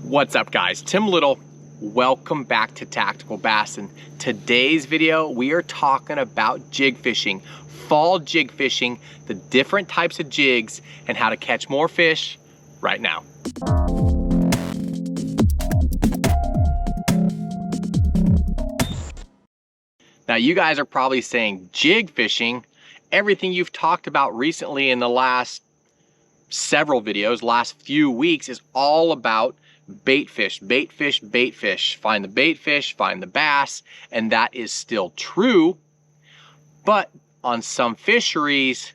What's up, guys? Tim Little. Welcome back to Tactical Bassin. Today's video, we are talking about jig fishing, fall jig fishing, the different types of jigs, and how to catch more fish right now. Now, you guys are probably saying, jig fishing, everything you've talked about recently in the last several videos, last few weeks, is all about bait fish, bait fish, bait fish. Find the bait fish, find the bass, and that is still true. But on some fisheries,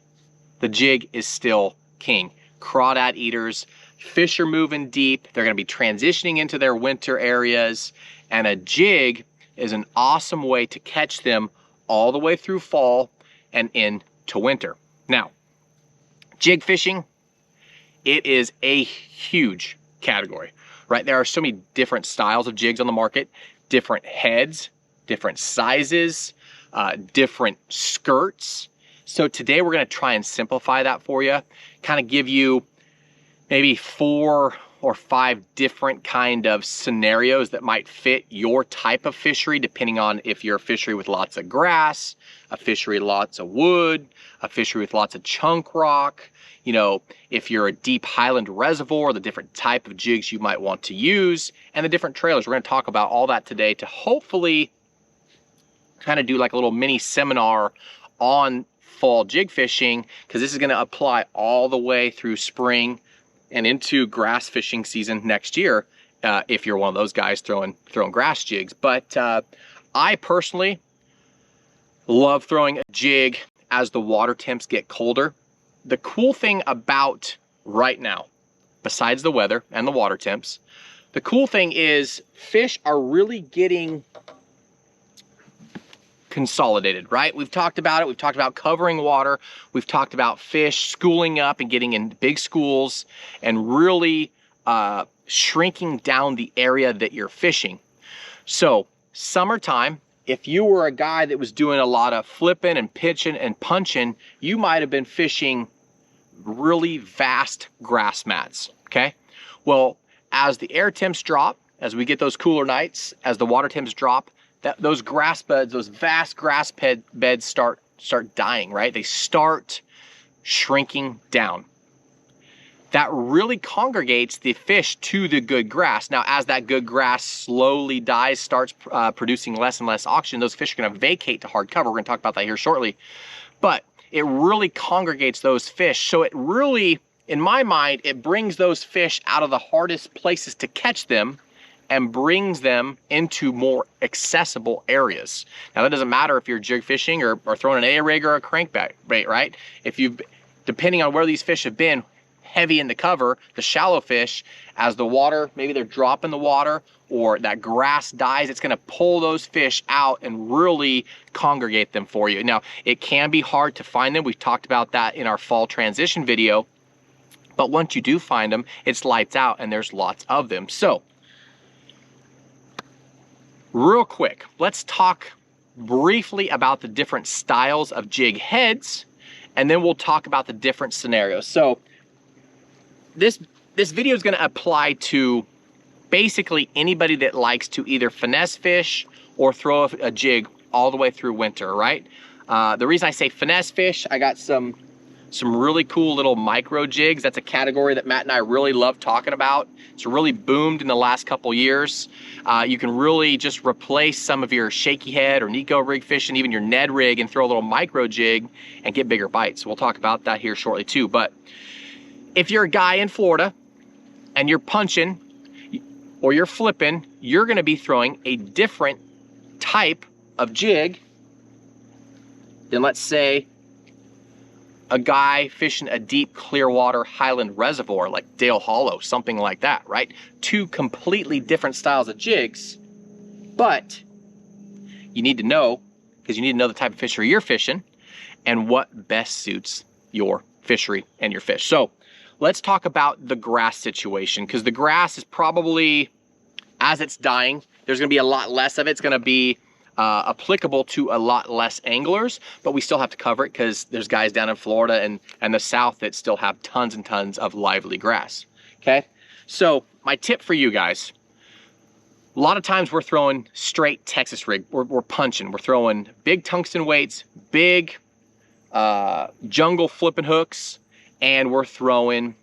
the jig is still king. Crawdad eaters, fish are moving deep. They're gonna be transitioning into their winter areas, and a jig is an awesome way to catch them all the way through fall and into winter. Now, jig fishing, it is a huge category, right? There are so many different styles of jigs on the market, different heads, different sizes, different skirts. So today we're gonna try and simplify that for you, kind of give you maybe 4 or 5 different kind of scenarios that might fit your type of fishery, depending on if you're a fishery with lots of grass, a fishery with lots of wood, a fishery with lots of chunk rock. You know, if you're a deep highland reservoir, the different type of jigs you might want to use, and the different trailers. We're gonna talk about all that today to hopefully kind of do like a little mini seminar on fall jig fishing, because this is gonna apply all the way through spring and into grass fishing season next year, if you're one of those guys throwing grass jigs. But I personally love throwing a jig as the water temps get colder. The cool thing about right now, besides the weather and the water temps, the cool thing is fish are really getting consolidated, right? We've talked about it. We've talked about covering water. We've talked about fish schooling up and getting in big schools and really shrinking down the area that you're fishing. So summertime, if you were a guy that was doing a lot of flipping and pitching and punching, you might have been fishing really vast grass mats, okay? Well, as the air temps drop, as we get those cooler nights, as the water temps drop, those grass beds, those vast grass beds start dying, right? They start shrinking down. That really congregates the fish to the good grass. Now, as that good grass slowly dies, starts producing less and less oxygen, those fish are gonna vacate to hard cover. We're gonna talk about that here shortly. But it really congregates those fish. So it really, in my mind, it brings those fish out of the hardest places to catch them and brings them into more accessible areas. Now, that doesn't matter if you're jig fishing or throwing an A-rig or a crankbait, right? If you've, depending on where these fish have been, heavy in the cover, the shallow fish, as the water, maybe they're dropping the water or that grass dies, it's gonna pull those fish out and really congregate them for you. Now, it can be hard to find them. We've talked about that in our fall transition video, but once you do find them, it's lights out and there's lots of them. So, real quick, let's talk briefly about the different styles of jig heads, and then we'll talk about the different scenarios. So, this video is going to apply to basically anybody that likes to either finesse fish or throw a jig all the way through winter, right? The reason I say finesse fish, I got some really cool little micro jigs. That's a category that Matt and I really love talking about. It's really boomed in the last couple years. You can really just replace some of your shaky head or Nico rig fishing, even your Ned rig, and throw a little micro jig and get bigger bites. We'll talk about that here shortly too. But if you're a guy in Florida and you're punching or you're flipping, you're gonna be throwing a different type of jig than, let's say, a guy fishing a deep Clearwater Highland reservoir like Dale Hollow, something like that, right? 2 completely different styles of jigs, but you need to know, because you need to know the type of fishery you're fishing and what best suits your fishery and your fish. So let's talk about the grass situation, because the grass is probably, as it's dying, there's gonna be a lot less of it. It's gonna be applicable to a lot less anglers, but we still have to cover it because there's guys down in Florida and the South that still have tons and tons of lively grass, okay? So my tip for you guys, a lot of times we're throwing straight Texas rig. We're punching. We're throwing big tungsten weights, big jungle flipping hooks, and we're throwing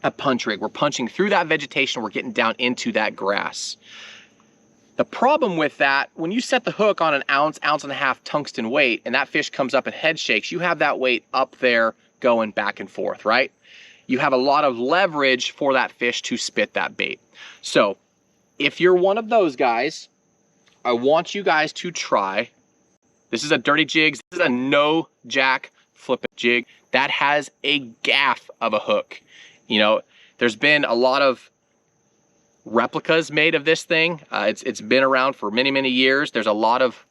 a punch rig. We're punching through that vegetation. We're getting down into that grass. The problem with that, when you set the hook on an ounce and a half tungsten weight, and that fish comes up and head shakes, you have that weight up there going back and forth, right? You have a lot of leverage for that fish to spit that bait. So if you're one of those guys, I want you guys to try, this is a dirty jigs, this is a no jack flipping jig that has a gaff of a hook. You know, there's been a lot of replicas made of this thing. It's been around for many, many years. There's a lot of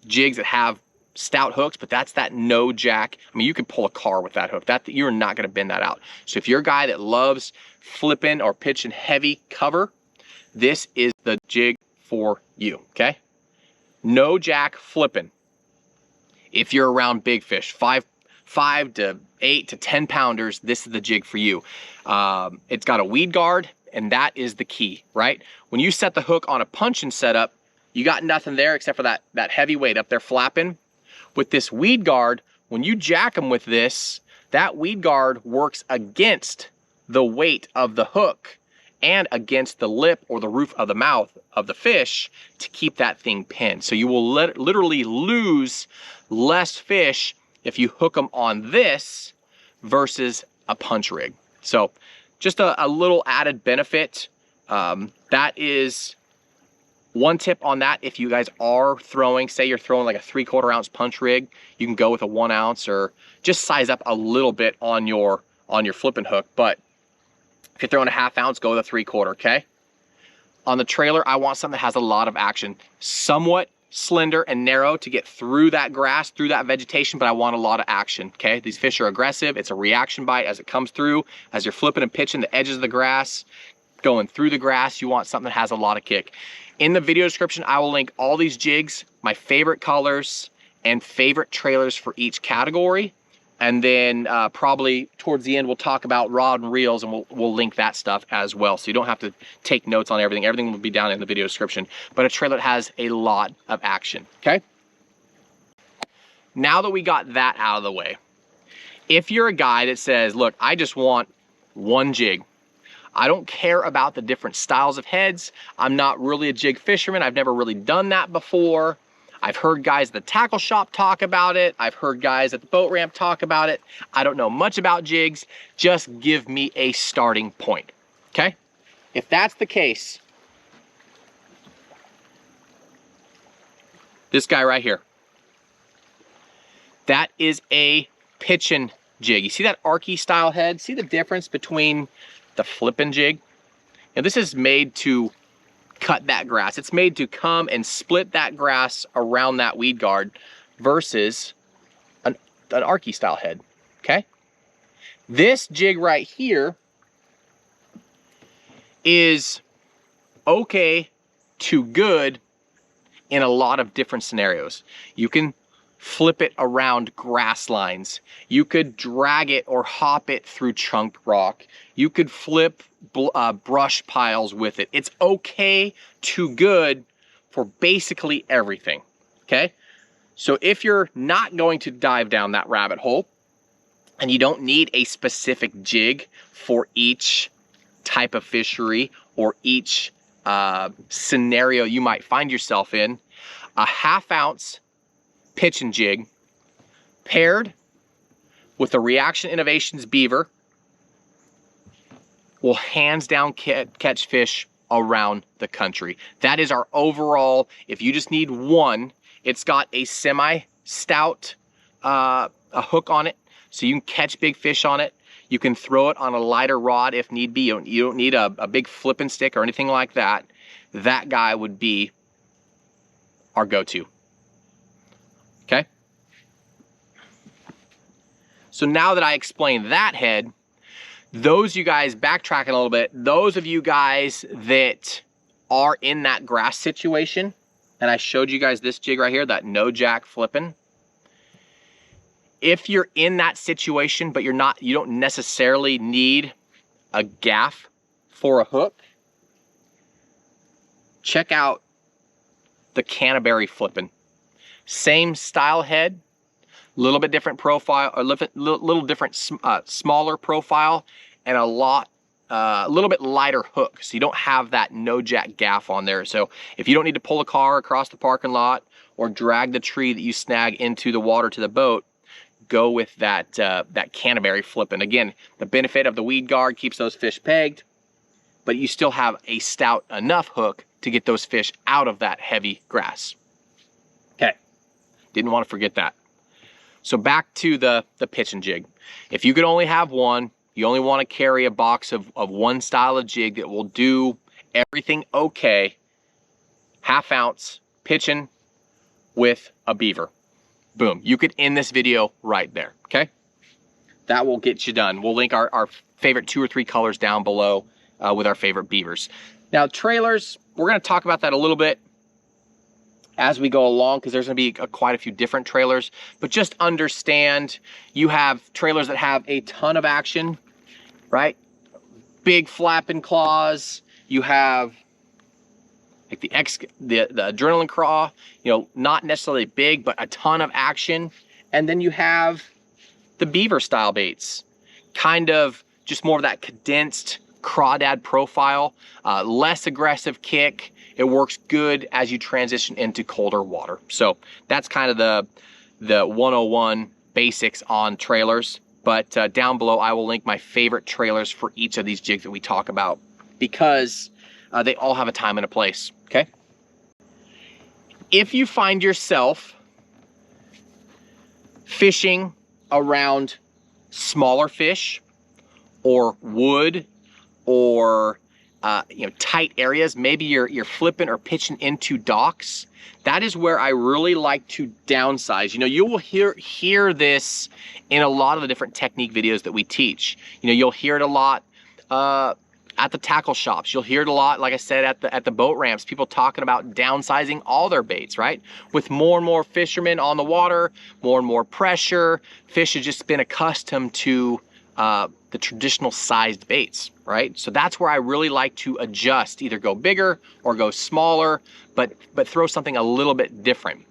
jigs that have stout hooks, but that's that no jack. I mean, you can pull a car with that hook. You're not going to bend that out. So if you're a guy that loves flipping or pitching heavy cover, this is the jig for you, okay? No jack flipping. If you're around big fish, 5 to 8 to 10 pounders, this is the jig for you. It's got a weed guard, and that is the key, right? When you set the hook on a punching setup, you got nothing there except for that heavy weight up there flapping. With this weed guard, when you jack them with this, that weed guard works against the weight of the hook and against the lip or the roof of the mouth of the fish to keep that thing pinned. So you will literally lose less fish if you hook them on this versus a punch rig. So just a little added benefit. That is one tip on that. If you guys are throwing, say you're throwing like a 3/4 ounce punch rig, you can go with a 1 ounce or just size up a little bit on your flipping hook. But if you're throwing a 1/2 ounce, go with a 3/4, okay? On the trailer, I want something that has a lot of action. Somewhat slender and narrow to get through that grass, through that vegetation, but I want a lot of action, okay? These fish are aggressive. It's a reaction bite as it comes through. As you're flipping and pitching the edges of the grass, going through the grass, you want something that has a lot of kick. In the video description, I will link all these jigs, my favorite colors, and favorite trailers for each category. And then probably towards the end, we'll talk about rod and reels, and we'll link that stuff as well. So you don't have to take notes on everything. Everything will be down in the video description. But a trailer that has a lot of action, okay? Now that we got that out of the way, if you're a guy that says, look, I just want one jig. I don't care about the different styles of heads. I'm not really a jig fisherman. I've never really done that before. I've heard guys at the tackle shop talk about it. I've heard guys at the boat ramp talk about it. I don't know much about jigs. Just give me a starting point, okay? If that's the case, this guy right here, that is a pitching jig. You see that archy style head? See the difference between the flipping jig? Now this is made to cut that grass. It's made to come and split that grass around that weed guard versus an archy style head, okay? This jig right here is okay to good in a lot of different scenarios. You can flip it around grass lines. You could drag it or hop it through chunk rock. You could flip brush piles with it. It's okay to good for basically everything, okay? So if you're not going to dive down that rabbit hole and you don't need a specific jig for each type of fishery or each scenario you might find yourself in, a 1/2 ounce pitching jig paired with a Reaction Innovations beaver will hands down catch fish around the country. That is our overall, if you just need one, it's got a semi-stout a hook on it, so you can catch big fish on it. You can throw it on a lighter rod if need be. You don't need a big flipping stick or anything like that. That guy would be our go-to, okay? So now that I explained that head, those you guys, backtracking a little bit, those of you guys that are in that grass situation, and I showed you guys this jig right here, that no jack flipping. If you're in that situation, but you don't necessarily need a gaff for a hook, check out the Canterbury flipping. Same style head, little bit different profile, or little different, smaller profile, and a little bit lighter hook, so you don't have that no jack gaff on there. So if you don't need to pull a car across the parking lot or drag the tree that you snag into the water to the boat, go with that that Canterbury flipping. Again, the benefit of the weed guard keeps those fish pegged, but you still have a stout enough hook to get those fish out of that heavy grass. Okay, didn't want to forget that. So back to the pitch and jig. If you could only have one, you only want to carry a box of one style of jig that will do everything okay, 1/2 ounce pitching with a beaver. Boom, you could end this video right there, okay? That will get you done. We'll link our favorite 2 or 3 colors down below with our favorite beavers. Now trailers, we're gonna talk about that a little bit as we go along, because there's gonna be quite a few different trailers, but just understand you have trailers that have a ton of action, right? Big flapping claws. You have like the adrenaline craw, you know, not necessarily big, but a ton of action. And then you have the beaver style baits, kind of just more of that condensed crawdad profile, less aggressive kick. It works good as you transition into colder water. So that's kind of the 101 basics on trailers. But down below, I will link my favorite trailers for each of these jigs that we talk about, because they all have a time and a place, okay? If you find yourself fishing around smaller fish or wood or you know, tight areas, maybe you're flipping or pitching into docks, that is where I really like to downsize. You know, you will hear this in a lot of the different technique videos that we teach. You know, you'll hear it a lot at the tackle shops. You'll hear it a lot, like I said, at the boat ramps, people talking about downsizing all their baits, right? With more and more fishermen on the water, more and more pressure, fish have just been accustomed to the traditional sized baits, right? So that's where I really like to adjust, either go bigger or go smaller, but throw something a little bit different.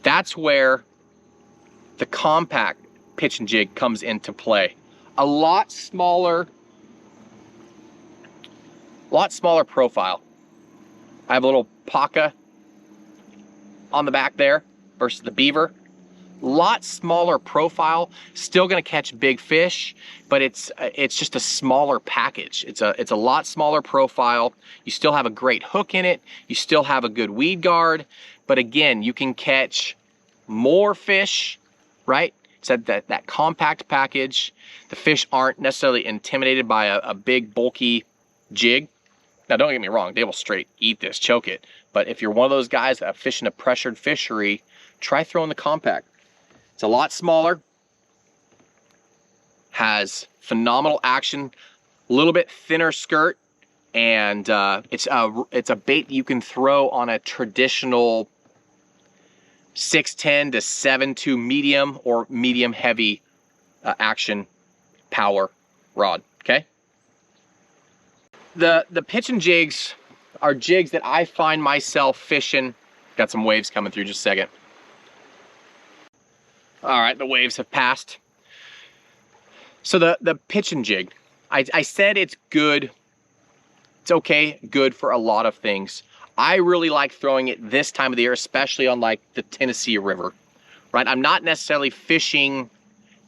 That's where the compact pitch and jig comes into play. A lot smaller profile. I have a little Paca on the back there versus the beaver. Lot smaller profile, still gonna catch big fish, but it's just a smaller package. It's a lot smaller profile. You still have a great hook in it. You still have a good weed guard, but again, you can catch more fish, right? It's that compact package. The fish aren't necessarily intimidated by a big bulky jig. Now don't get me wrong, they will straight eat this, choke it. But if you're one of those guys that fish in a pressured fishery, try throwing the compact. It's a lot smaller, has phenomenal action, a little bit thinner skirt, and it's a bait you can throw on a traditional 610 to 7.2 medium or medium heavy action power rod, okay? The pitch and jigs are jigs that I find myself fishing. Got some waves coming through, just a second. All right, the waves have passed. So the pitch and jig, I said it's good. It's okay, good for a lot of things. I really like throwing it this time of the year, especially on like the Tennessee River, right? I'm not necessarily fishing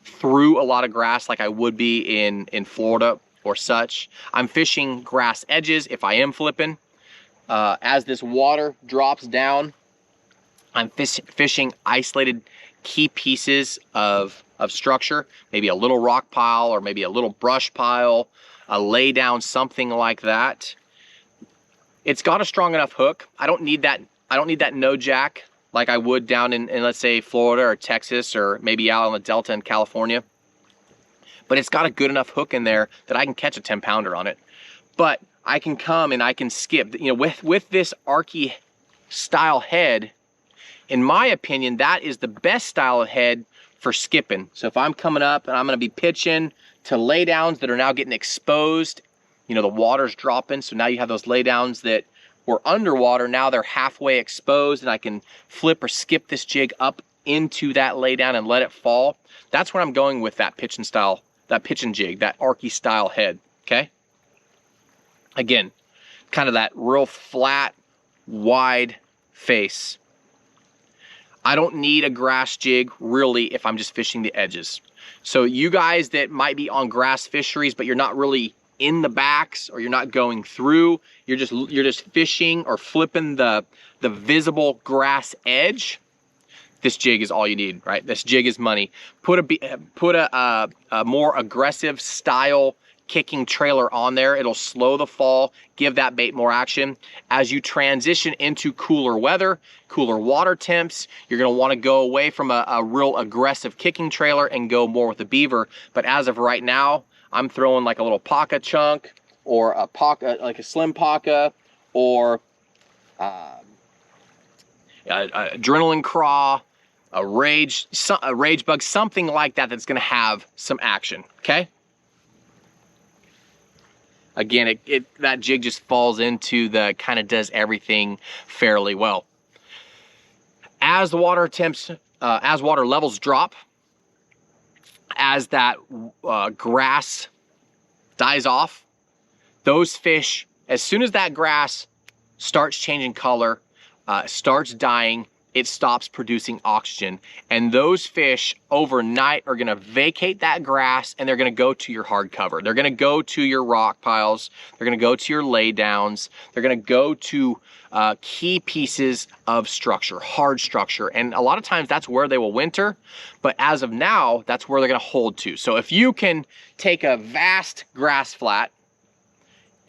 through a lot of grass like I would be in Florida or such. I'm fishing grass edges if I am flipping. As this water drops down, I'm fishing isolated key pieces of structure, maybe a little rock pile or maybe a little brush pile, a lay down, something like that. It's got a strong enough hook. I don't need that no jack like I would down in let's say Florida or Texas or maybe out on the Delta in California. But it's got a good enough hook in there that I can catch a 10-pounder on it. But I can come and I can skip. You know, with this archy style head, in my opinion, that is the best style of head for skipping. So if I'm coming up and I'm gonna be pitching, to laydowns that are now getting exposed. You know, the water's dropping, so now you have those laydowns that were underwater, now they're halfway exposed, and I can flip or skip this jig up into that laydown and let it fall. That's where I'm going with that pitch and jig, that archy style head, okay? Again, kind of that real flat, wide face. I don't need a grass jig really if I'm just fishing the edges. So you guys that might be on grass fisheries, but you're not really in the backs, or you're not going through, you're just fishing or flipping the visible grass edge, this jig is all you need, right? This jig is money. Put a more aggressive style kicking trailer on there. It'll slow the fall, give that bait more action. As you transition into cooler weather, cooler water temps, you're gonna wanna go away from a real aggressive kicking trailer and go more with a beaver. But as of right now, I'm throwing like a little paca chunk, or a paca, like a slim paca, or adrenaline craw, a rage bug, something like that that's gonna have some action, okay? Again, that jig just falls into the kind of does everything fairly well. As the water temps, as water levels drop, as that grass dies off, those fish, as soon as that grass starts changing color, starts dying, it stops producing oxygen. And those fish overnight are gonna vacate that grass, and they're gonna go to your hard cover. They're gonna go to your rock piles. They're gonna go to your laydowns. They're gonna go to key pieces of structure, hard structure. And a lot of times that's where they will winter. But as of now, that's where they're gonna hold to. So if you can take a vast grass flat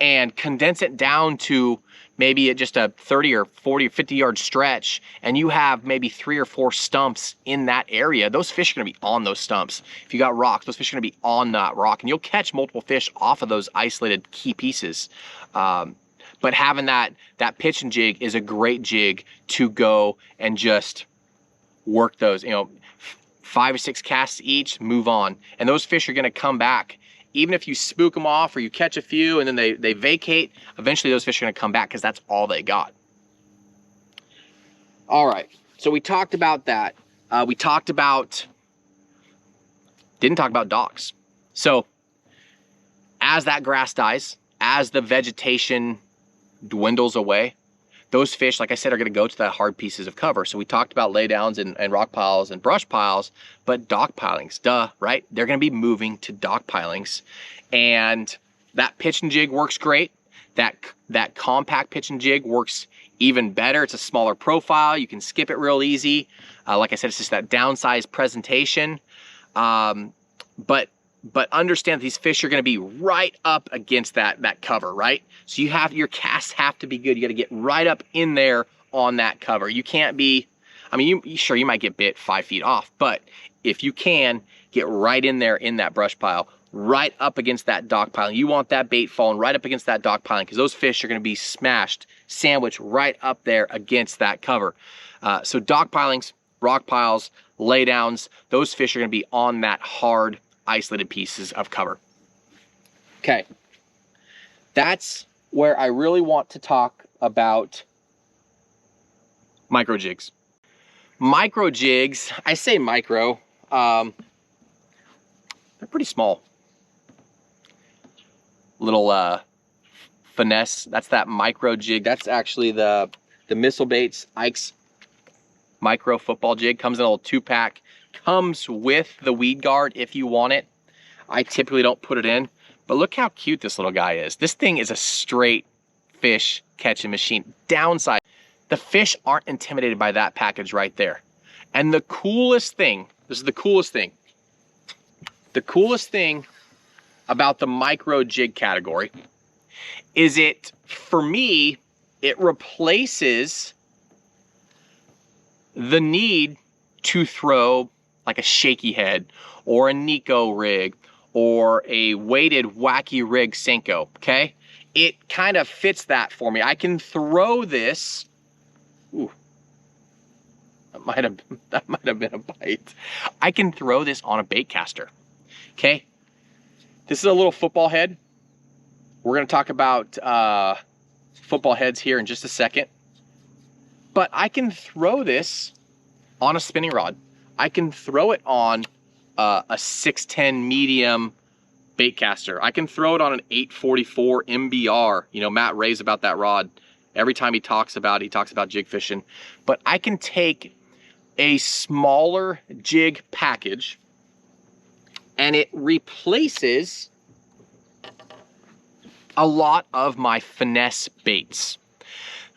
and condense it down to maybe just a 30 or 40 or 50 yard stretch, and you have maybe 3 or 4 stumps in that area, those fish are gonna be on those stumps. If you got rocks, those fish are gonna be on that rock, and you'll catch multiple fish off of those isolated key pieces. But having that pitch and jig is a great jig to go and just work those, 5 or 6 casts each, move on. And those fish are gonna come back. Even if you spook them off or you catch a few and then they vacate, eventually those fish are gonna come back because that's all they got. All right, so we talked about that. Didn't talk about docks. So as that grass dies, as the vegetation dwindles away, those fish, like I said, are gonna go to the hard pieces of cover. So we talked about laydowns and rock piles and brush piles, but dock pilings, duh, right? They're gonna be moving to dock pilings. And that pitch and jig works great. That compact pitch and jig works even better. It's a smaller profile. You can skip it real easy. Like I said, it's just that downsized presentation. But understand that these fish are gonna be right up against that cover, right? So your casts have to be good. You gotta get right up in there on that cover. You can't be, sure, you might get bit 5 feet off, but if you can, get right in there in that brush pile, right up against that dock piling. You want that bait falling right up against that dock piling because those fish are gonna be smashed, sandwiched right up there against that cover. So dock pilings, rock piles, laydowns, those fish are gonna be on that hard, isolated pieces of cover. Okay, that's where I really want to talk about micro jigs. Micro jigs, I say micro, they're pretty small. Little finesse, that's that micro jig. That's actually the Missile Baits Ike's micro football jig. Comes in a little 2-pack. Comes with the weed guard if you want it. I typically don't put it in, but look how cute this little guy is. This thing is a straight fish catching machine. Downside, the fish aren't intimidated by that package right there. And the coolest thing, this is the coolest thing. The coolest thing about the micro jig category is for me, it replaces the need to throw like a shaky head or a Nico rig or a weighted wacky rig Senko, okay? It kind of fits that for me. I can throw this, ooh, that might have been a bite. I can throw this on a bait caster, okay? This is a little football head. We're gonna talk about football heads here in just a second. But I can throw this on a spinning rod. I can throw it on a 610 medium bait caster. I can throw it on an 844 MBR. You know, Matt raves about that rod. Every time he talks about jig fishing. But I can take a smaller jig package and it replaces a lot of my finesse baits.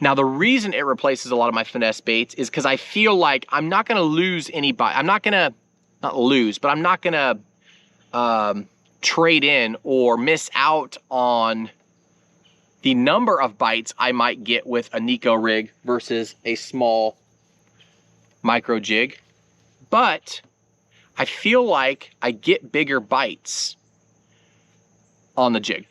Now, the reason it replaces a lot of my finesse baits is because I feel like I'm not gonna lose any bite. I'm not gonna, not lose, but I'm not gonna trade in or miss out on the number of bites I might get with a Nico rig versus a small micro jig. But I feel like I get bigger bites on the jig.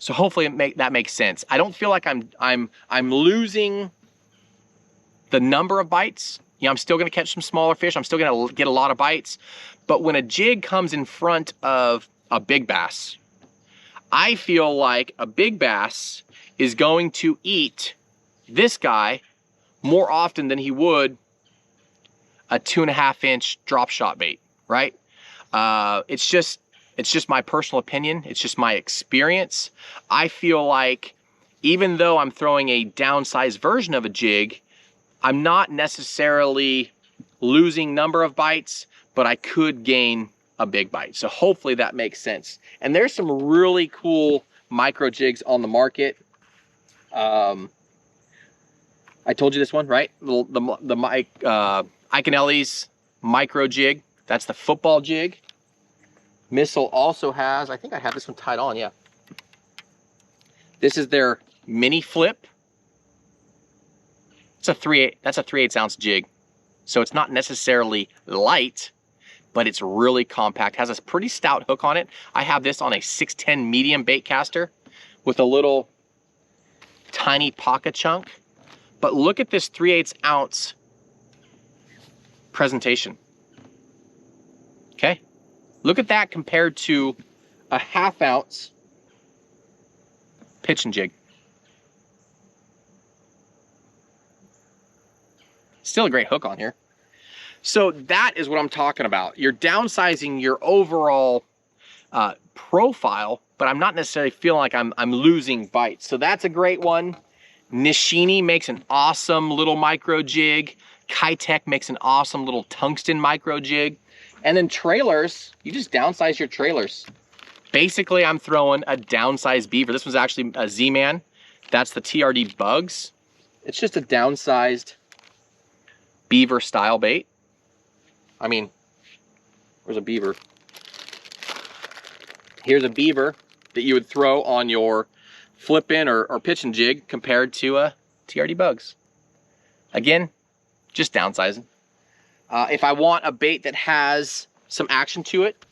So hopefully that makes sense. I don't feel like I'm losing the number of bites. You know, I'm still gonna catch some smaller fish. I'm still gonna get a lot of bites. But when a jig comes in front of a big bass, I feel like a big bass is going to eat this guy more often than he would a 2.5 inch drop shot bait, right? It's just my personal opinion. It's just my experience. I feel like even though I'm throwing a downsized version of a jig, I'm not necessarily losing number of bites, but I could gain a big bite. So hopefully that makes sense. And there's some really cool micro jigs on the market. I told you this one, right? The Iconelli's micro jig. That's the football jig. Missile also has, I think I have this one tied on, yeah. This is their mini flip. It's a 3/8 ounce jig. So it's not necessarily light, but it's really compact. Has a pretty stout hook on it. I have this on a 610 medium bait caster with a little tiny pocket chunk. But look at this 3/8 ounce presentation. Okay? Look at that compared to a 1/2 ounce pitch and jig. Still a great hook on here. So that is what I'm talking about. You're downsizing your overall profile, but I'm not necessarily feeling like I'm losing bites. So that's a great one. Nishini makes an awesome little micro jig. Kitech makes an awesome little tungsten micro jig. And then trailers, you just downsize your trailers. Basically, I'm throwing a downsized beaver. This one's actually a Z-Man. That's the TRD Bugs. It's just a downsized beaver style bait. I mean, where's a beaver? Here's a beaver that you would throw on your flip-in or pitch-in jig compared to a TRD Bugs. Again, just downsizing. If I want a bait that has some action to it,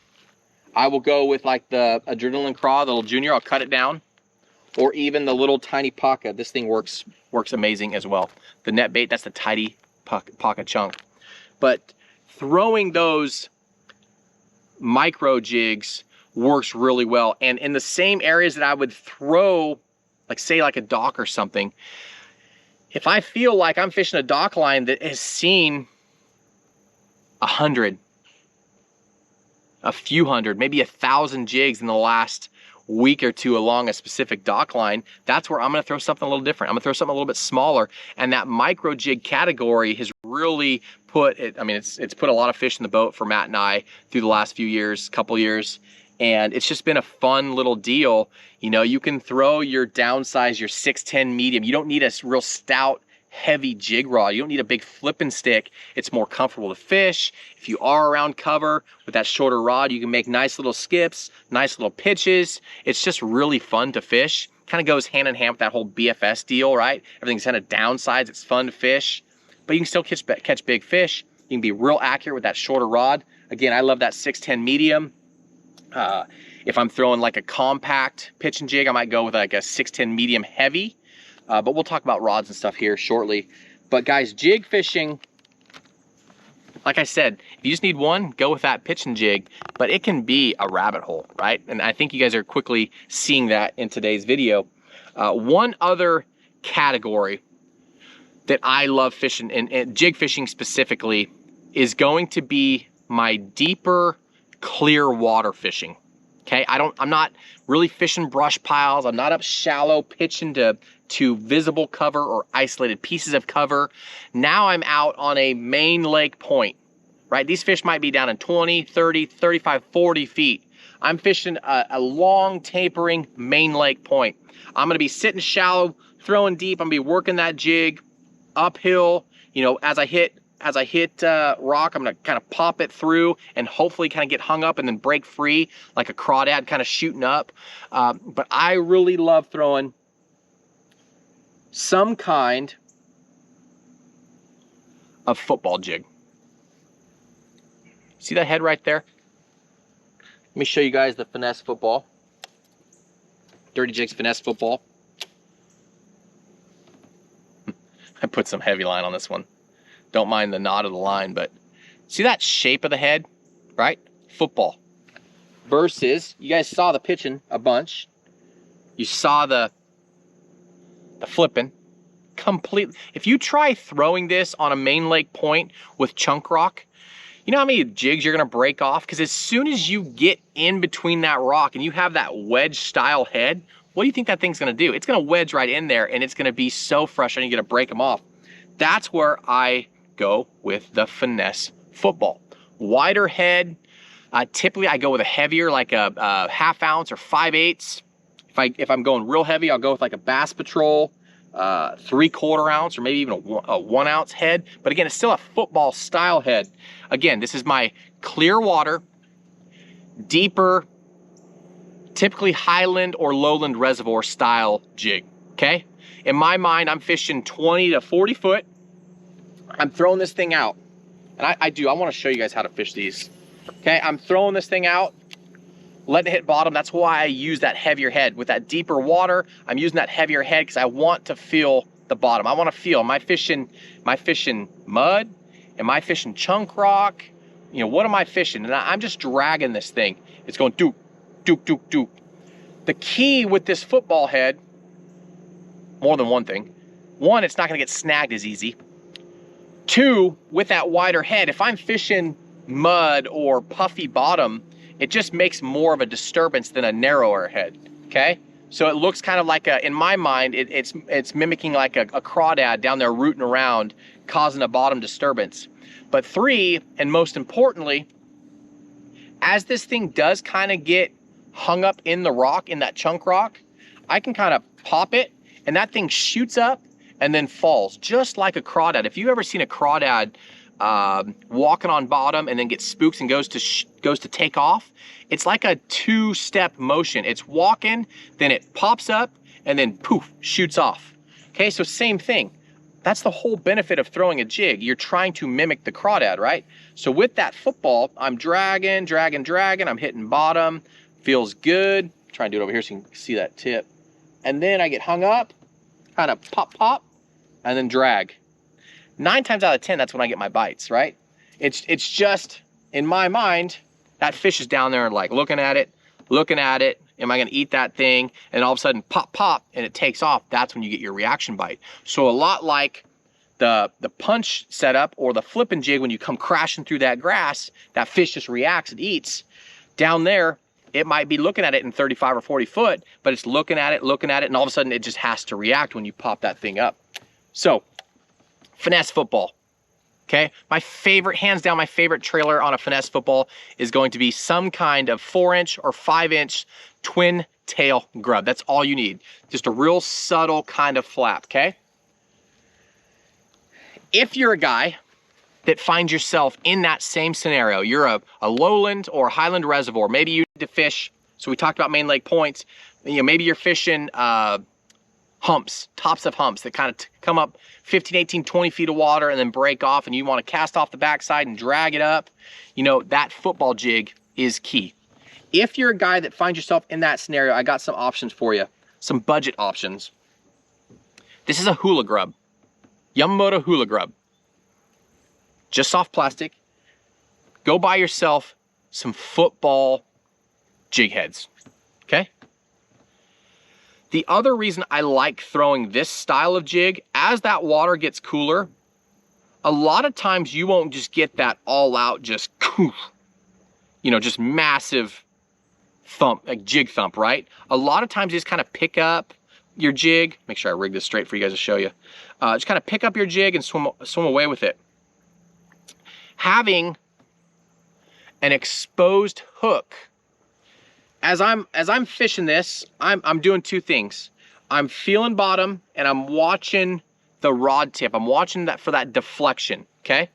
I will go with like the Adrenaline Craw, the little junior. I'll cut it down, or even the little tiny pocket. This thing works amazing as well. The net bait, that's the tiny pocket chunk. But throwing those micro jigs works really well. And in the same areas that I would throw, like say like a dock or something, if I feel like I'm fishing a dock line that has seen 100, a few hundred, maybe 1,000 jigs in the last week or two along a specific dock line, that's where I'm gonna throw something a little different. I'm gonna throw something a little bit smaller. And that micro jig category has really put it, I mean, it's put a lot of fish in the boat for Matt and I through the last few years, couple years. And it's just been a fun little deal. You know, you can throw your downsize, your 610 medium. You don't need a real stout, heavy jig rod. You don't need a big flipping stick. It's more comfortable to fish. If you are around cover with that shorter rod, you can make nice little skips, nice little pitches. It's just really fun to fish. Kind of goes hand in hand with that whole BFS deal, right? Everything's kind of downsides. It's fun to fish, but you can still catch big fish. You can be real accurate with that shorter rod. Again, I love that 610 medium. If I'm throwing like a compact pitch and jig, I might go with like a 610 medium heavy. But we'll talk about rods and stuff here shortly. But guys, jig fishing, Like I said, if you just need one, go with that pitching jig, but it can be a rabbit hole, right? And I think you guys are quickly seeing that in today's video. One other category that I love fishing, and jig fishing specifically, is going to be my deeper, clear water fishing. Okay, I'm not really fishing brush piles. I'm not up shallow pitching to visible cover or isolated pieces of cover. Now I'm out on a main lake point, right? These fish might be down in 20, 30, 35, 40 feet. I'm fishing a long tapering main lake point. I'm gonna be sitting shallow, throwing deep. I'm gonna be working that jig uphill. You know, as I hit rock, I'm gonna kind of pop it through and hopefully kind of get hung up and then break free like a crawdad, kind of shooting up. But I really love throwing some kind of football jig. See that head right there? Let me show you guys the finesse football. Dirty Jigs finesse football. I put some heavy line on this one. Don't mind the knot of the line, but see that shape of the head, right? Football. Versus, you guys saw the pitching a bunch. You saw the flipping. Completely. If you try throwing this on a main lake point with chunk rock, you know how many jigs you're gonna break off? Because as soon as you get in between that rock and you have that wedge style head, what do you think that thing's gonna do? It's gonna wedge right in there and it's gonna be so frustrating, you're gonna break them off. That's where I go with the finesse football. Wider head, typically I go with a heavier, like a 1/2 ounce or 5/8. If I'm going real heavy, I'll go with like a Bass Patrol, 3/4 ounce or maybe even a 1 ounce head. But again, it's still a football style head. Again, this is my clear water, deeper, typically highland or lowland reservoir style jig, okay? In my mind, I'm fishing 20 to 40 foot. I'm throwing this thing out. And I wanna show you guys how to fish these. Okay, I'm throwing this thing out, letting it hit bottom. That's why I use that heavier head. With that deeper water, I'm using that heavier head because I want to feel the bottom. I want to feel, am I fishing mud? Am I fishing chunk rock? You know, what am I fishing? And I'm just dragging this thing. It's going doop, doop, doop, doop. The key with this football head, more than one thing. One, it's not gonna get snagged as easy. Two, with that wider head, if I'm fishing mud or puffy bottom, it just makes more of a disturbance than a narrower head, okay? So it looks kind of like in my mind, it's mimicking like a crawdad down there rooting around, causing a bottom disturbance. But three, and most importantly, as this thing does kind of get hung up in the rock, in that chunk rock, I can kind of pop it and that thing shoots up and then falls, just like a crawdad. If you've ever seen a crawdad walking on bottom and then gets spooks and goes to take off, it's like a two-step motion. It's walking, then it pops up, and then poof, shoots off. Okay, so same thing. That's the whole benefit of throwing a jig. You're trying to mimic the crawdad, right? So with that football, I'm dragging, dragging, dragging. I'm hitting bottom. Feels good. Try and do it over here so you can see that tip. And then I get hung up, kind of pop, pop, and then drag. 9 times out of 10, that's when I get my bites, right? It's just, in my mind, that fish is down there and like looking at it. Am I gonna eat that thing? And all of a sudden, pop, pop, and it takes off. That's when you get your reaction bite. So a lot like the punch setup or the flipping jig, when you come crashing through that grass, that fish just reacts and eats. Down there, it might be looking at it in 35 or 40 foot, but it's looking at it, and all of a sudden it just has to react when you pop that thing up. So, finesse football, okay? My favorite, hands down, my favorite trailer on a finesse football is going to be some kind of 4-inch or 5-inch twin tail grub. That's all you need. Just a real subtle kind of flap, okay? If you're a guy that finds yourself in that same scenario, you're a lowland or highland reservoir, maybe you need to fish, so we talked about main lake points, you know, maybe you're fishing humps, tops of humps that kind of come up 15, 18, 20 feet of water and then break off, and you want to cast off the backside and drag it up, you know, that football jig is key. If you're a guy that finds yourself in that scenario, I got some options for you, some budget options. This is a hula grub, Yamamoto hula grub. Just soft plastic. go buy yourself some football jig heads, okay? The other reason I like throwing this style of jig, as that water gets cooler, a lot of times you won't just get that all out, just, you know, just massive thump, like jig thump, right? A lot of times you just kind of pick up your jig. Make sure I rig this straight for you guys to show you. Just kind of pick up your jig and swim away with it. Having an exposed hook, as I'm fishing this, I'm doing two things. I'm feeling bottom and I'm watching the rod tip. I'm watching that for that deflection, okay?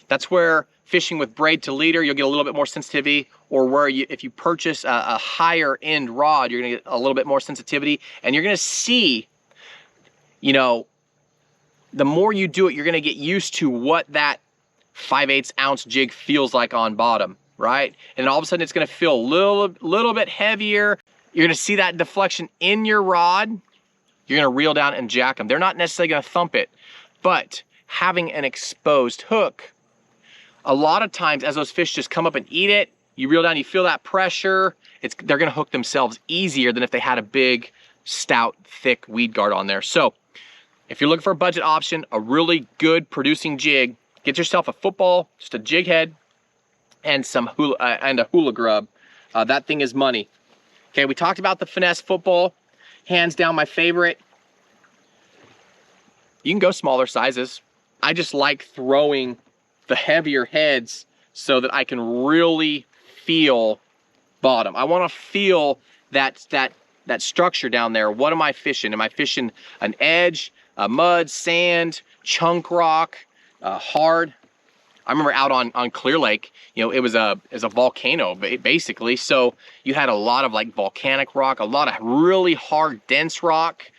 That's where fishing with braid to leader, you'll get a little bit more sensitivity, or where if you purchase a higher end rod, you're gonna get a little bit more sensitivity, and you're gonna see, you know, the more you do it, you're gonna get used to what that 5/8 ounce jig feels like on bottom, right? And all of a sudden it's gonna feel a little bit heavier. You're gonna see that deflection in your rod. You're gonna reel down and jack them. They're not necessarily gonna thump it, but having an exposed hook, a lot of times as those fish just come up and eat it, you reel down, you feel that pressure, they're gonna hook themselves easier than if they had a big, stout, thick weed guard on there. So if you're looking for a budget option, a really good producing jig, get yourself a football, just a jig head, and a hula grub. That thing is money. Okay, we talked about the finesse football. Hands down my favorite. You can go smaller sizes. I just like throwing the heavier heads so that I can really feel bottom. I want to feel that structure down there. What am I fishing? Am I fishing an edge, a mud, sand, chunk rock, hard? I remember out on Clear Lake, you know, it was a volcano basically. So you had a lot of like volcanic rock, a lot of really hard, dense rock.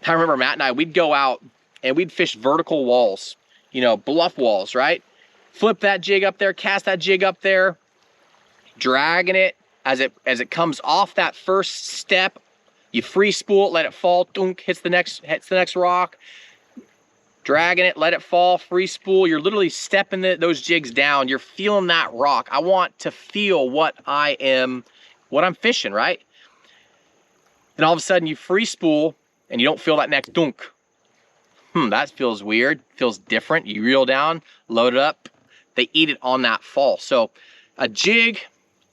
I remember Matt and I, we'd go out and we'd fish vertical walls, you know, bluff walls, right? Flip that jig up there, cast that jig up there, dragging it as it comes off that first step. You free spool it, let it fall, dunk, hits the next rock. Dragging it, let it fall, free spool. You're literally stepping those jigs down. You're feeling that rock. I want to feel what I'm fishing, right? And all of a sudden you free spool and you don't feel that next dunk. That feels weird, feels different. You reel down, load it up. They eat it on that fall. So a jig,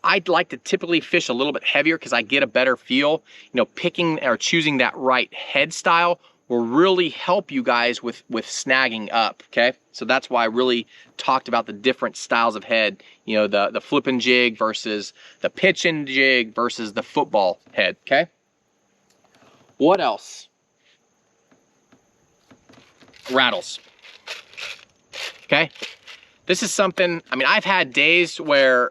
I'd like to typically fish a little bit heavier because I get a better feel. You know, picking or choosing that right head style will really help you guys with snagging up, okay? So that's why I really talked about the different styles of head, you know, the flipping jig versus the pitching jig versus the football head, okay? What else? Rattles, okay? This is something, I mean, I've had days where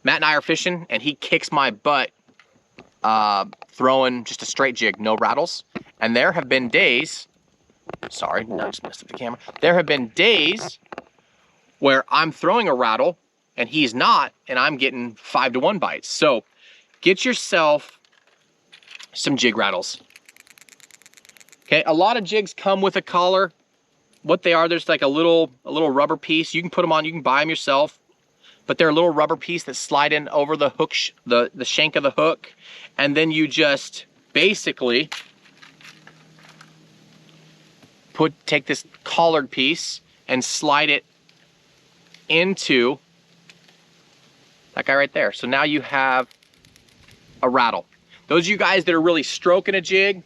Matt and I are fishing and he kicks my butt throwing just a straight jig, no rattles. And there have been days, sorry, I just messed up the camera. There have been days where I'm throwing a rattle and he's not, and I'm getting 5-to-1 bites. So get yourself some jig rattles. Okay, a lot of jigs come with a collar. What they are, there's like a little rubber piece. You can put them on, you can buy them yourself. But they're a little rubber piece that slide in over the hook, the shank of the hook. And then you just basically take this collared piece and slide it into that guy right there. So now you have a rattle. Those of you guys that are really stroking a jig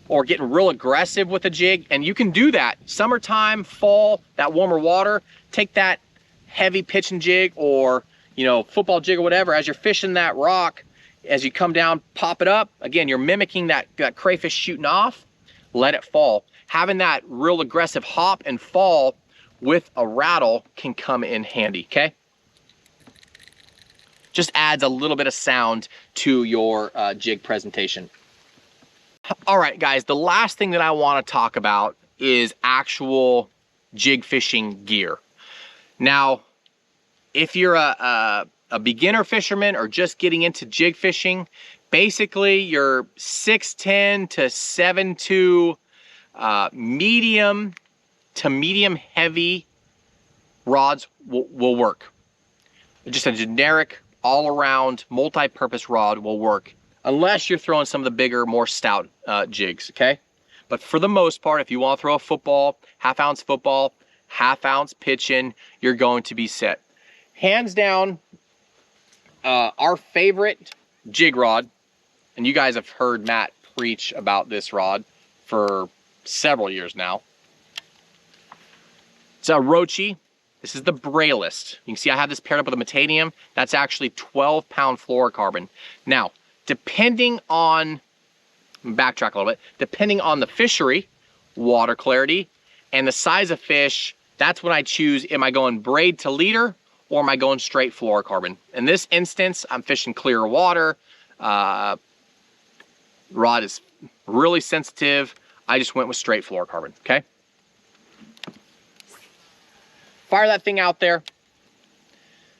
or getting real aggressive with a jig, and you can do that. Summertime, fall, that warmer water, take that heavy pitching jig or, you know, football jig or whatever, as you're fishing that rock, as you come down, pop it up. Again, you're mimicking that crayfish shooting off, let it fall. Having that real aggressive hop and fall with a rattle can come in handy, okay? Just adds a little bit of sound to your jig presentation. All right, guys, the last thing that I want to talk about is actual jig fishing gear. Now, if you're a beginner fisherman or just getting into jig fishing, basically your 6'10" to 7'2" medium to medium heavy rods will work. Just a generic all-around multi-purpose rod will work, unless you're throwing some of the bigger, more stout jigs, okay? But for the most part, if you want to throw a football, half-ounce pitching, you're going to be set. Hands down, our favorite jig rod, and you guys have heard Matt preach about this rod for several years now. It's a Rochi. This is the brailless. You can see I have this paired up with a metanium. That's actually 12-pound fluorocarbon. Now, depending on, backtrack a little bit, depending on the fishery, water clarity, and the size of fish, that's when I choose, am I going braid to leader or am I going straight fluorocarbon? In this instance, I'm fishing clear water. Rod is really sensitive. I just went with straight fluorocarbon, okay? Fire that thing out there.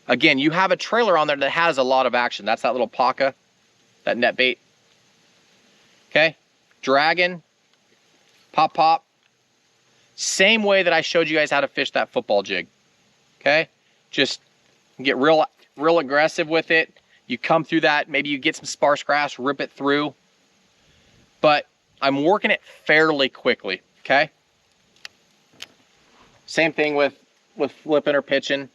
Again, you have a trailer on there that has a lot of action. That's that little paca, that net bait. Okay, dragging, pop, pop. Same way that I showed you guys how to fish that football jig. Okay, just get real aggressive with it. You come through that, maybe you get some sparse grass, rip it through. But I'm working it fairly quickly, okay? Same thing with flipping or pitching.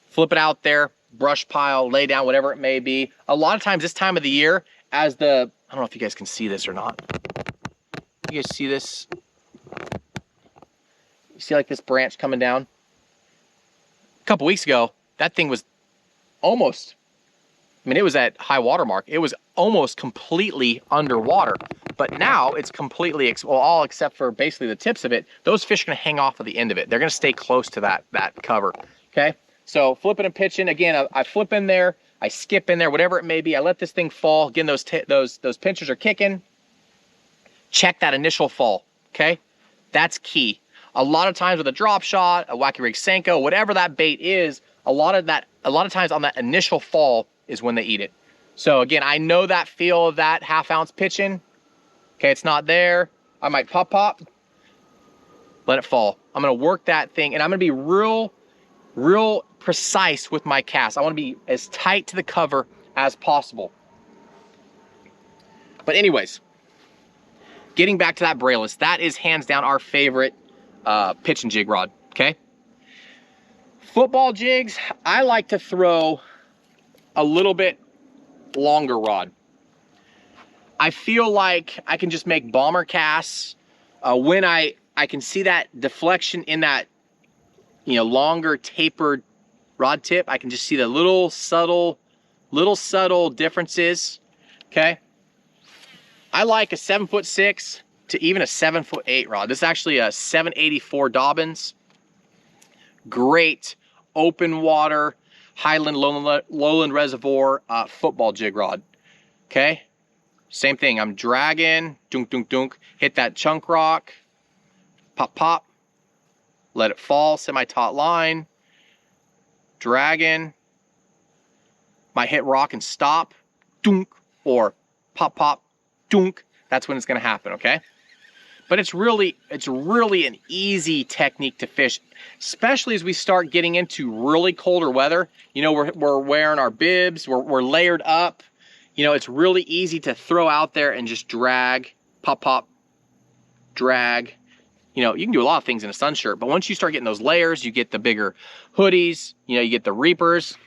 Flip it out there, brush pile, lay down, whatever it may be. A lot of times this time of the year, as the, I don't know if you guys can see this or not. You guys see this? You see like this branch coming down? A couple weeks ago, that thing was almost, I mean, it was at high water mark. It was almost completely underwater. But now it's completely, well, all except for basically the tips of it. Those fish are gonna hang off of the end of it. They're gonna stay close to that cover, okay? So flipping and pitching, again, I flip in there, I skip in there, whatever it may be. I let this thing fall. Again, those pinchers are kicking. Check that initial fall, okay? That's key. A lot of times with a drop shot, a wacky rig Senko, whatever that bait is, a lot of times on that initial fall is when they eat it. So again, I know that feel of that half-ounce pitching. Okay, it's not there. I might pop, let it fall. I'm gonna work that thing, and I'm gonna be real precise with my cast. I wanna be as tight to the cover as possible. But anyways, getting back to that brailless, that is hands down our favorite pitch and jig rod, okay? Football jigs, I like to throw a little bit longer rod. I feel like I can just make bomber casts when I can see that deflection in that, you know, longer tapered rod tip. I can just see the little subtle differences, okay? I like a 7'6" to even a 7'8" rod. This is actually a 784 Dobbins. Great open water, highland, lowland reservoir football jig rod, okay? Same thing, I'm dragging, dunk, dunk, dunk, hit that chunk rock, pop, pop, let it fall, semi-taut line, dragging, might hit rock and stop, dunk, or pop, pop, dunk. That's when it's gonna happen, okay? But it's really an easy technique to fish, especially as we start getting into really colder weather. You know, we're wearing our bibs, we're layered up. You know, it's really easy to throw out there and just drag, pop, pop, drag. You know, you can do a lot of things in a sun shirt, but once you start getting those layers, you get the bigger hoodies, you know, you get the reapers.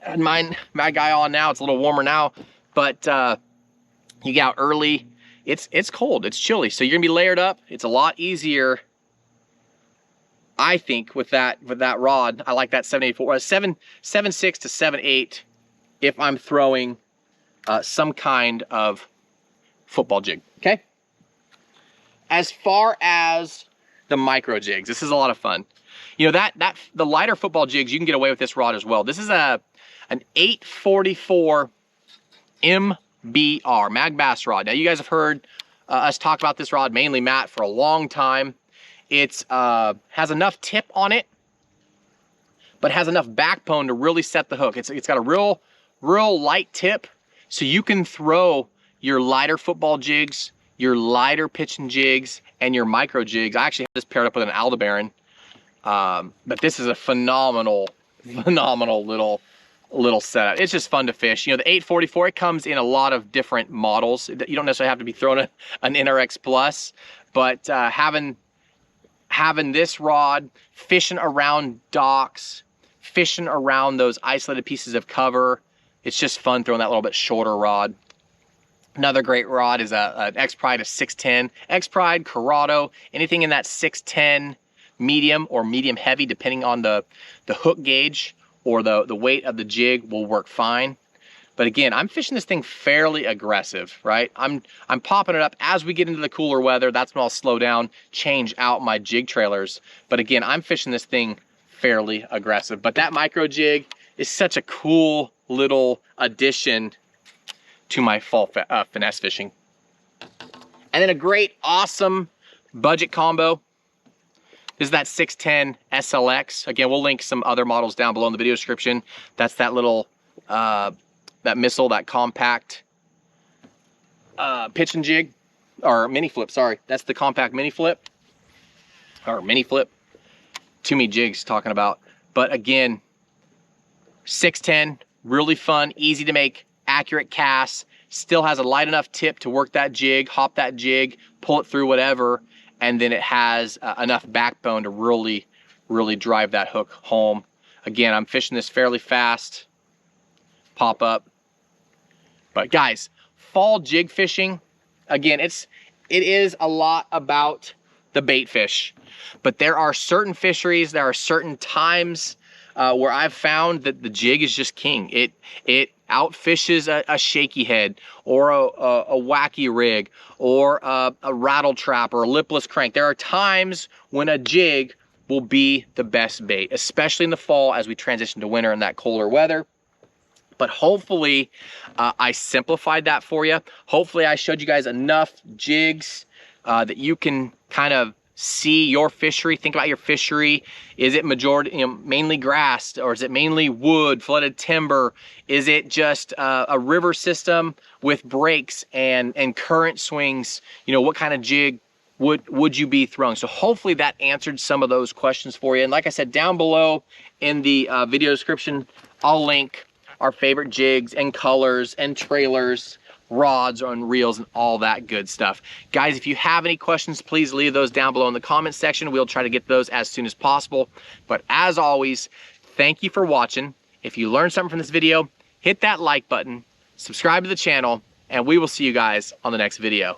I had my guy on now, it's a little warmer now, but you get out early, it's cold, it's chilly, so you're gonna be layered up. It's a lot easier, I think, with that rod. I like that 784, 7.6 to 7.8 if I'm throwing some kind of football jig, okay? As far as the micro jigs, this is a lot of fun. You know, the lighter football jigs, you can get away with this rod as well. This is an 844 MBR, mag bass rod. Now you guys have heard us talk about this rod, mainly Matt, for a long time. It's has enough tip on it, but has enough backbone to really set the hook. It's got a real light tip, so you can throw your lighter football jigs, your lighter pitching jigs, and your micro jigs. I actually have this paired up with an Aldebaran, but this is a phenomenal phenomenal little setup. It's just fun to fish. You know, the 844, it comes in a lot of different models. You don't necessarily have to be throwing an NRX Plus, but having this rod, fishing around docks, fishing around those isolated pieces of cover, it's just fun throwing that little bit shorter rod. Another great rod is an X-Pride, a 610. X-Pride, Corrado, anything in that 610 medium or medium heavy, depending on the hook gauge or the weight of the jig, will work fine. But again, I'm fishing this thing fairly aggressive, right? I'm popping it up as we get into the cooler weather. That's when I'll slow down, change out my jig trailers. But again, I'm fishing this thing fairly aggressive. But that micro jig is such a cool little addition to my fall finesse fishing. And then a great, awesome budget combo. This is that 610 SLX. Again, we'll link some other models down below in the video description. That's that little, that missile, that compact pitch and jig, or mini flip, sorry. That's the compact mini flip, or mini flip. Too many jigs talking about. But again, 610, really fun, easy to make, accurate casts, still has a light enough tip to work that jig, hop that jig, pull it through whatever, and then it has enough backbone to really drive that hook home. Again, I'm fishing this fairly fast, pop up. But guys, fall jig fishing, again, it is a lot about the bait fish, but there are certain fisheries, there are certain times where I've found that the jig is just king. It outfishes a shaky head or a wacky rig or a rattle trap or a lipless crank. There are times when a jig will be the best bait, especially in the fall as we transition to winter and that colder weather. But hopefully I simplified that for you. Hopefully I showed you guys enough jigs that you can kind of see your fishery, think about your fishery. Is it majority, mainly grass, or is it mainly wood, flooded timber? Is it just a river system with breaks and current swings? You know, what kind of jig would you be throwing? So hopefully that answered some of those questions for you. And like I said, down below in the video description, I'll link our favorite jigs and colors and trailers, rods and reels and all that good stuff. Guys, if you have any questions, please leave those down below in the comment section. We'll try to get those as soon as possible. But as always, thank you for watching. If you learned something from this video, hit that like button, subscribe to the channel, and we will see you guys on the next video.